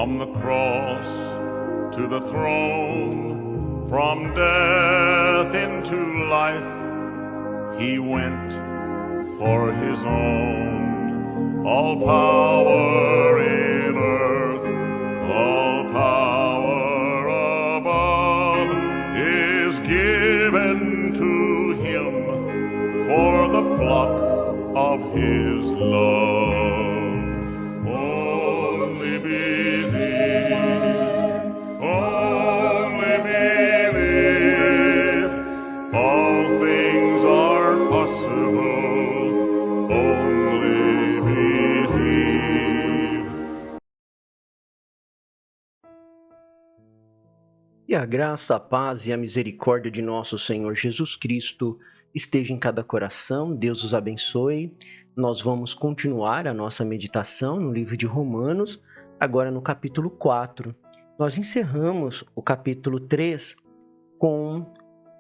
From the cross to the throne, from death into life, he went for his own. All power in earth, all power above is given to him for the flock of his love. Only believe, only believe, all things are possible, only believe. E a graça, a paz e a misericórdia de nosso Senhor Jesus Cristo esteja em cada coração. Deus os abençoe. Nós vamos continuar a nossa meditação no livro de Romanos, agora no capítulo 4. Nós encerramos o capítulo 3 com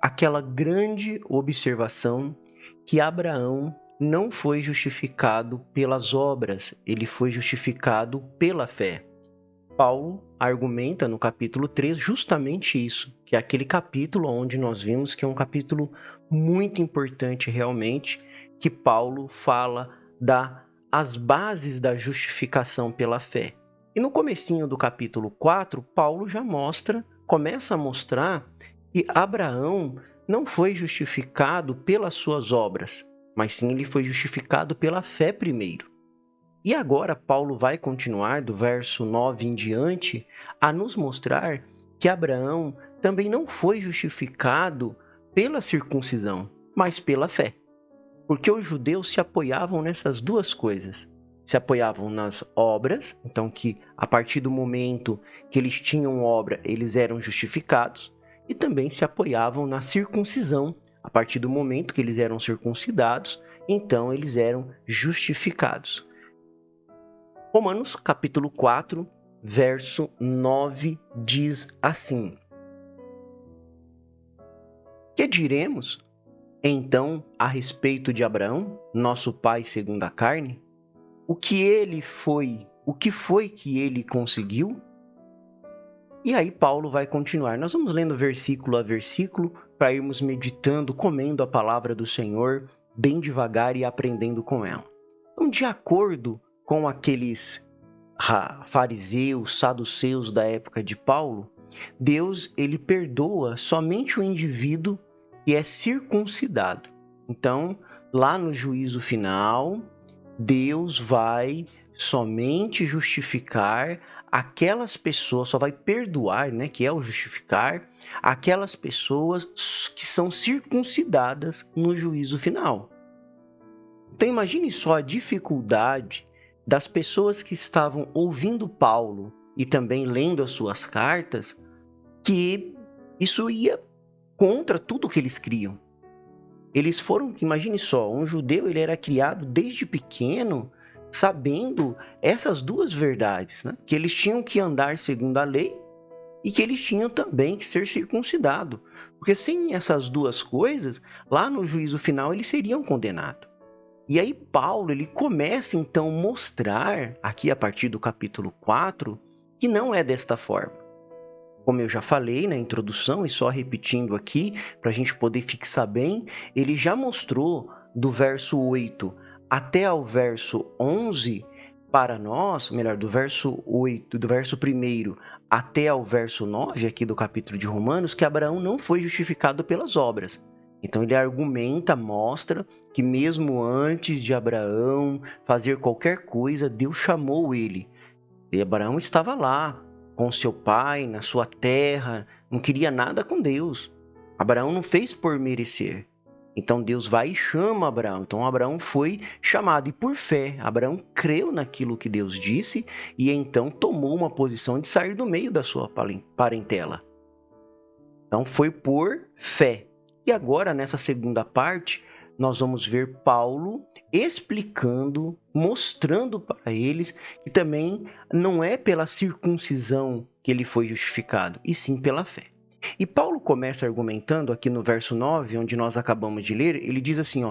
aquela grande observação que Abraão não foi justificado pelas obras, ele foi justificado pela fé. Paulo argumenta no capítulo 3 justamente isso, que é aquele capítulo onde nós vimos que é um capítulo muito importante realmente, que Paulo fala das bases da justificação pela fé. E no comecinho do capítulo 4, Paulo já começa a mostrar que Abraão não foi justificado pelas suas obras, mas sim ele foi justificado pela fé primeiro. E agora Paulo vai continuar do verso 9 em diante a nos mostrar que Abraão também não foi justificado pela circuncisão, mas pela fé. Porque os judeus se apoiavam nessas duas coisas. Se apoiavam nas obras, então que a partir do momento que eles tinham obra, eles eram justificados, e também se apoiavam na circuncisão. A partir do momento que eles eram circuncidados, então eles eram justificados. Romanos capítulo 4, verso 9 diz assim: Que diremos, então, a respeito de Abraão, nosso pai segundo a carne? O que foi que ele conseguiu? E aí Paulo vai continuar. Nós vamos lendo versículo a versículo para irmos meditando, comendo a palavra do Senhor bem devagar e aprendendo com ela. Então, de acordo com aqueles fariseus, saduceus da época de Paulo, Deus ele perdoa somente o indivíduo que é circuncidado. Então, lá no juízo final, Deus vai somente justificar aquelas pessoas, só vai perdoar, que é o justificar, aquelas pessoas que são circuncidadas no juízo final. Então imagine só a dificuldade das pessoas que estavam ouvindo Paulo e também lendo as suas cartas, que isso ia contra tudo que eles criam. Eles foram, imagine só, um judeu ele era criado desde pequeno sabendo essas duas verdades, que eles tinham que andar segundo a lei e que eles tinham também que ser circuncidados, porque sem essas duas coisas, lá no juízo final eles seriam condenados. E aí Paulo ele começa então a mostrar, aqui a partir do capítulo 4, que não é desta forma. Como eu já falei na introdução, e só repetindo aqui, para a gente poder fixar bem, ele já mostrou do verso 8 até ao verso 11, para nós, melhor, do verso 8, do verso 1 até ao verso 9 aqui do capítulo de Romanos, que Abraão não foi justificado pelas obras. Então ele argumenta, mostra que mesmo antes de Abraão fazer qualquer coisa, Deus chamou ele. E Abraão estava lá, com seu pai, na sua terra, não queria nada com Deus. Abraão não fez por merecer. Então Deus vai e chama Abraão. Então Abraão foi chamado e por fé, Abraão creu naquilo que Deus disse e então tomou uma posição de sair do meio da sua parentela. Então foi por fé. E agora, nessa segunda parte, nós vamos ver Paulo explicando, mostrando para eles que também não é pela circuncisão que ele foi justificado, e sim pela fé. E Paulo começa argumentando aqui no verso 9, onde nós acabamos de ler, ele diz assim,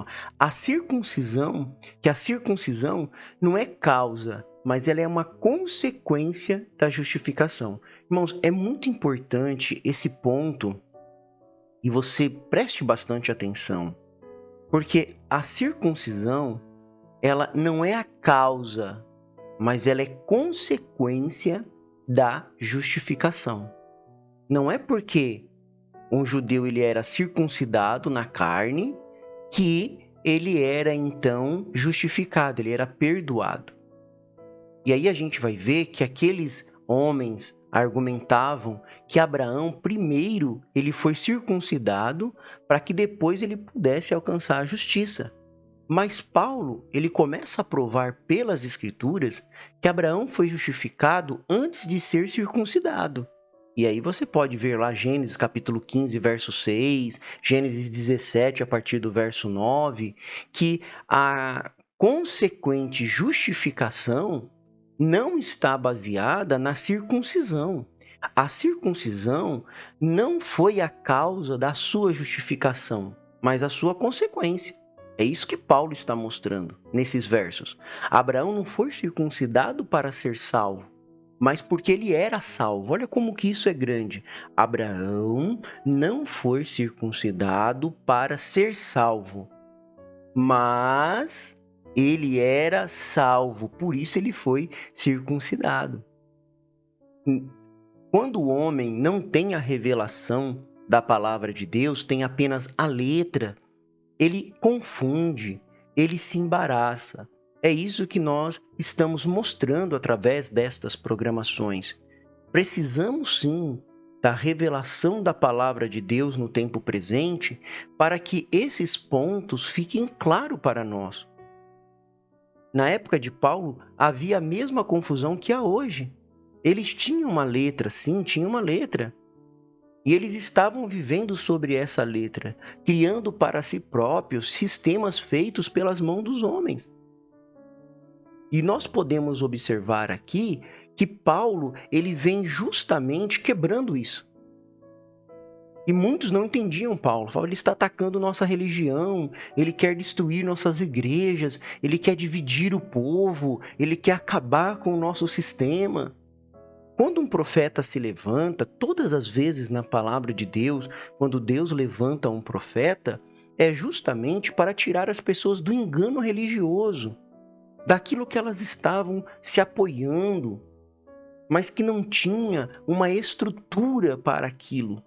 que a circuncisão não é causa mas ela é uma consequência da justificação. Irmãos, é muito importante esse ponto e você preste bastante atenção, porque a circuncisão, ela não é a causa, mas ela é consequência da justificação. Não é porque um judeu ele era circuncidado na carne que ele era então justificado, ele era perdoado. E aí a gente vai ver que aqueles homens argumentavam que Abraão primeiro ele foi circuncidado para que depois ele pudesse alcançar a justiça. Mas Paulo, ele começa a provar pelas escrituras que Abraão foi justificado antes de ser circuncidado. E aí você pode ver lá Gênesis capítulo 15, verso 6, Gênesis 17, a partir do verso 9, que a consequente justificação não está baseada na circuncisão. A circuncisão não foi a causa da sua justificação, mas a sua consequência. É isso que Paulo está mostrando nesses versos. Abraão não foi circuncidado para ser salvo, mas porque ele era salvo. Olha como que isso é grande. Abraão não foi circuncidado para ser salvo, mas ele era salvo, por isso ele foi circuncidado. Quando o homem não tem a revelação da palavra de Deus, tem apenas a letra, ele confunde, ele se embaraça. É isso que nós estamos mostrando através destas programações. Precisamos sim da revelação da palavra de Deus no tempo presente para que esses pontos fiquem claros para nós. Na época de Paulo, havia a mesma confusão que há hoje. Eles tinham uma letra, sim, tinham uma letra. E eles estavam vivendo sobre essa letra, criando para si próprios sistemas feitos pelas mãos dos homens. E nós podemos observar aqui que Paulo, ele vem justamente quebrando isso. E muitos não entendiam Paulo. Falavam, ele está atacando nossa religião, ele quer destruir nossas igrejas, ele quer dividir o povo, ele quer acabar com o nosso sistema. Quando um profeta se levanta, todas as vezes na palavra de Deus, quando Deus levanta um profeta, é justamente para tirar as pessoas do engano religioso, daquilo que elas estavam se apoiando, mas que não tinha uma estrutura para aquilo.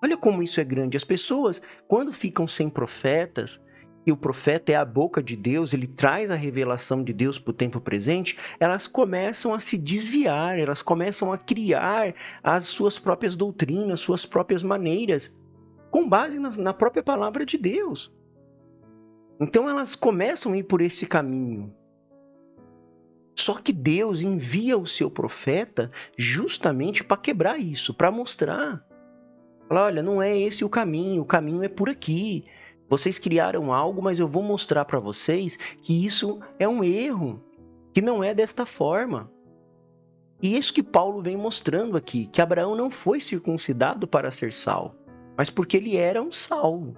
Olha como isso é grande. As pessoas, quando ficam sem profetas, e o profeta é a boca de Deus, ele traz a revelação de Deus para o tempo presente, elas começam a se desviar, elas começam a criar as suas próprias doutrinas, suas próprias maneiras, com base na própria palavra de Deus. Então elas começam a ir por esse caminho. Só que Deus envia o seu profeta justamente para quebrar isso, para mostrar. Fala, olha, não é esse o caminho é por aqui. Vocês criaram algo, mas eu vou mostrar para vocês que isso é um erro, que não é desta forma. E isso que Paulo vem mostrando aqui, que Abraão não foi circuncidado para ser salvo, mas porque ele era um salvo.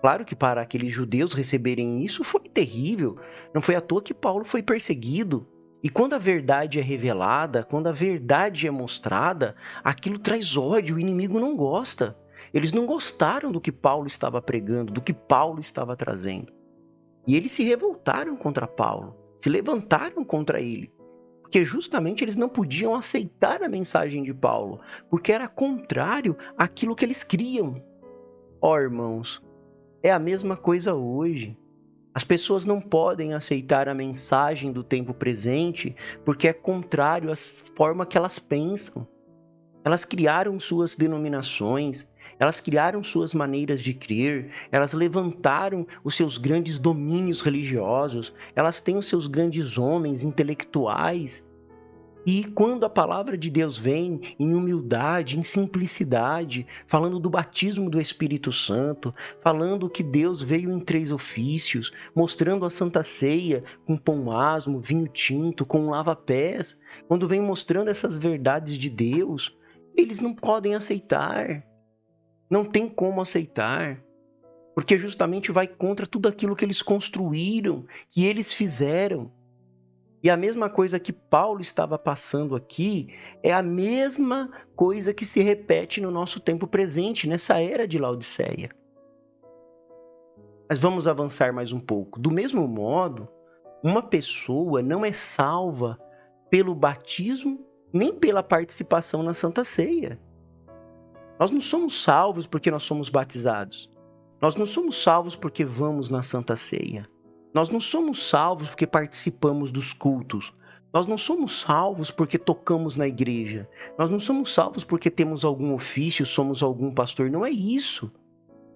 Claro que para aqueles judeus receberem isso foi terrível, não foi à toa que Paulo foi perseguido. E quando a verdade é revelada, quando a verdade é mostrada, aquilo traz ódio, o inimigo não gosta. Eles não gostaram do que Paulo estava pregando, do que Paulo estava trazendo. E eles se revoltaram contra Paulo, se levantaram contra ele. Porque justamente eles não podiam aceitar a mensagem de Paulo, porque era contrário àquilo que eles criam. Ó, irmãos, é a mesma coisa hoje. As pessoas não podem aceitar a mensagem do tempo presente porque é contrário à forma que elas pensam. Elas criaram suas denominações, elas criaram suas maneiras de crer, elas levantaram os seus grandes domínios religiosos, elas têm os seus grandes homens intelectuais. E quando a palavra de Deus vem em humildade, em simplicidade, falando do batismo do Espírito Santo, falando que Deus veio em 3 ofícios, mostrando a Santa Ceia com pão asmo, vinho tinto, com lava-pés, quando vem mostrando essas verdades de Deus, eles não podem aceitar. Não tem como aceitar, porque justamente vai contra tudo aquilo que eles construíram, que eles fizeram. E a mesma coisa que Paulo estava passando aqui é a mesma coisa que se repete no nosso tempo presente, nessa era de Laodiceia. Mas vamos avançar mais um pouco. Do mesmo modo, uma pessoa não é salva pelo batismo nem pela participação na Santa Ceia. Nós não somos salvos porque nós somos batizados. Nós não somos salvos porque vamos na Santa Ceia. Nós não somos salvos porque participamos dos cultos. Nós não somos salvos porque tocamos na igreja. Nós não somos salvos porque temos algum ofício, somos algum pastor. Não é isso.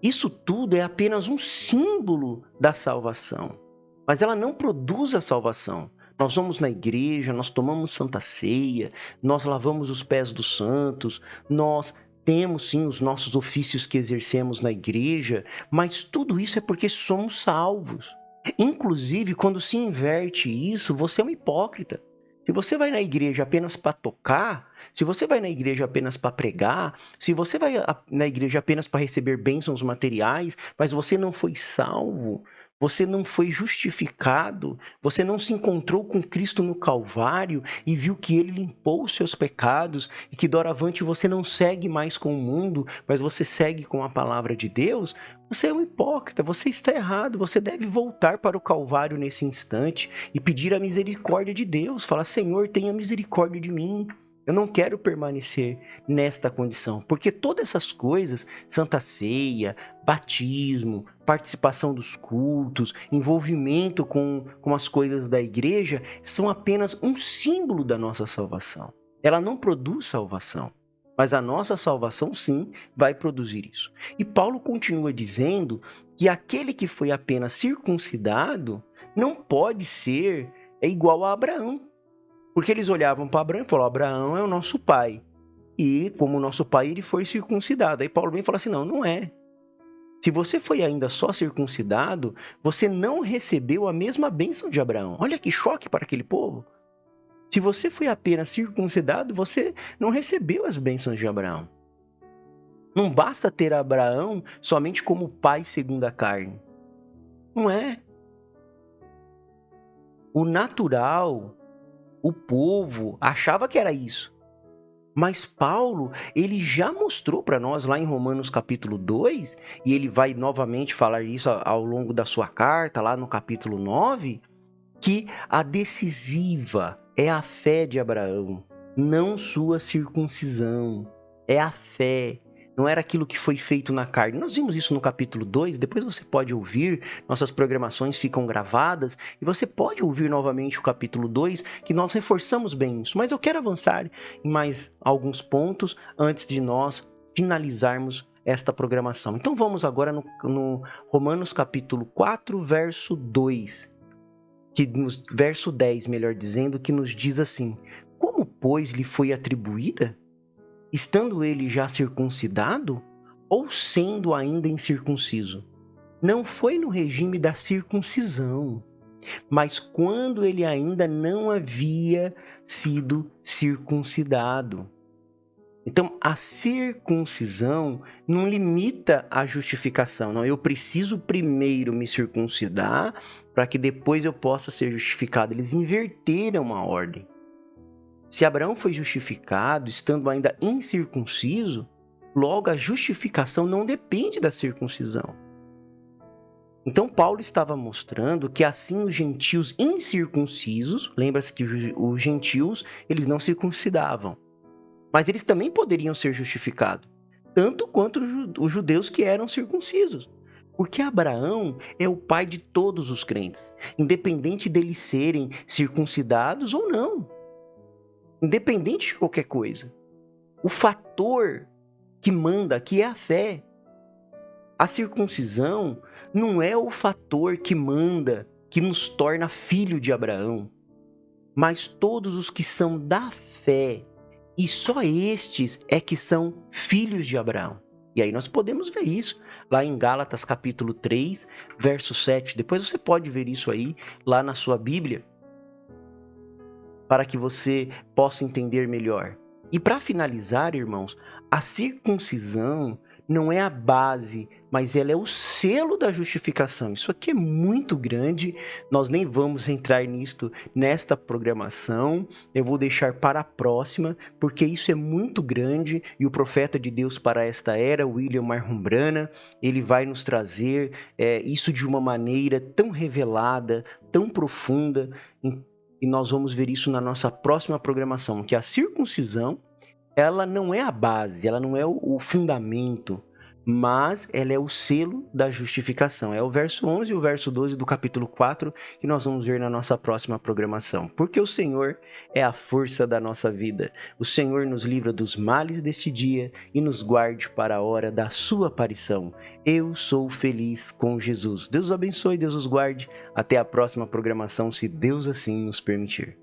Isso tudo é apenas um símbolo da salvação. Mas ela não produz a salvação. Nós vamos na igreja, nós tomamos Santa Ceia, nós lavamos os pés dos santos, nós temos sim os nossos ofícios que exercemos na igreja, mas tudo isso é porque somos salvos. Inclusive, quando se inverte isso, você é um hipócrita. Se você vai na igreja apenas para tocar, se você vai na igreja apenas para pregar, se você vai na igreja apenas para receber bênçãos materiais, mas você não foi salvo, você não foi justificado, você não se encontrou com Cristo no Calvário e viu que Ele limpou os seus pecados e que doravante você não segue mais com o mundo, mas você segue com a palavra de Deus, você é um hipócrita, você está errado, você deve voltar para o Calvário nesse instante e pedir a misericórdia de Deus, falar: Senhor, tenha misericórdia de mim. Eu não quero permanecer nesta condição, porque todas essas coisas, Santa Ceia, batismo, participação dos cultos, envolvimento com as coisas da igreja, são apenas um símbolo da nossa salvação. Ela não produz salvação, mas a nossa salvação sim vai produzir isso. E Paulo continua dizendo que aquele que foi apenas circuncidado não pode ser igual a Abraão. Porque eles olhavam para Abraão e falaram: Abraão é o nosso pai. E como nosso pai, ele foi circuncidado. Aí Paulo vem e fala assim: não é. Se você foi ainda só circuncidado, você não recebeu a mesma bênção de Abraão. Olha que choque para aquele povo. Se você foi apenas circuncidado, você não recebeu as bênçãos de Abraão. Não basta ter Abraão somente como pai segundo a carne. Não é. O natural, o povo achava que era isso. Mas Paulo, ele já mostrou para nós lá em Romanos capítulo 2, e ele vai novamente falar isso ao longo da sua carta, lá no capítulo 9, que a decisiva é a fé de Abraão, não sua circuncisão. É a fé. Não era aquilo que foi feito na carne. Nós vimos isso no capítulo 2, depois você pode ouvir, nossas programações ficam gravadas, e você pode ouvir novamente o capítulo 2, que nós reforçamos bem isso. Mas eu quero avançar em mais alguns pontos antes de nós finalizarmos esta programação. Então vamos agora no Romanos capítulo 4, verso 2, verso 10, melhor dizendo, que nos diz assim: como, pois, lhe foi atribuída? Estando ele já circuncidado ou sendo ainda incircunciso? Não foi no regime da circuncisão, mas quando ele ainda não havia sido circuncidado. Então, a circuncisão não limita a justificação. Não, eu preciso primeiro me circuncidar para que depois eu possa ser justificado. Eles inverteram a ordem. Se Abraão foi justificado estando ainda incircunciso, logo a justificação não depende da circuncisão. Então Paulo estava mostrando que assim os gentios incircuncisos, lembra-se que os gentios, eles não circuncidavam, mas eles também poderiam ser justificados, tanto quanto os judeus que eram circuncisos. Porque Abraão é o pai de todos os crentes, independente deles serem circuncidados ou não. Independente de qualquer coisa. O fator que manda aqui é a fé. A circuncisão não é o fator que manda, que nos torna filho de Abraão, mas todos os que são da fé, e só estes é que são filhos de Abraão. E aí nós podemos ver isso lá em Gálatas capítulo 3, verso 7. Depois você pode ver isso aí lá na sua Bíblia, para que você possa entender melhor. E para finalizar, irmãos, a circuncisão não é a base, mas ela é o selo da justificação. Isso aqui é muito grande, nós nem vamos entrar nisto nesta programação, eu vou deixar para a próxima, porque isso é muito grande e o profeta de Deus para esta era, William Marhon Branham, ele vai nos trazer isso de uma maneira tão revelada, tão profunda, e nós vamos ver isso na nossa próxima programação, que a circuncisão, ela não é a base, ela não é o fundamento, mas ela é o selo da justificação. É o verso 11 e o verso 12 do capítulo 4 que nós vamos ver na nossa próxima programação. Porque o Senhor é a força da nossa vida. O Senhor nos livra dos males deste dia e nos guarde para a hora da sua aparição. Eu sou feliz com Jesus. Deus os abençoe, Deus os guarde. Até a próxima programação, se Deus assim nos permitir.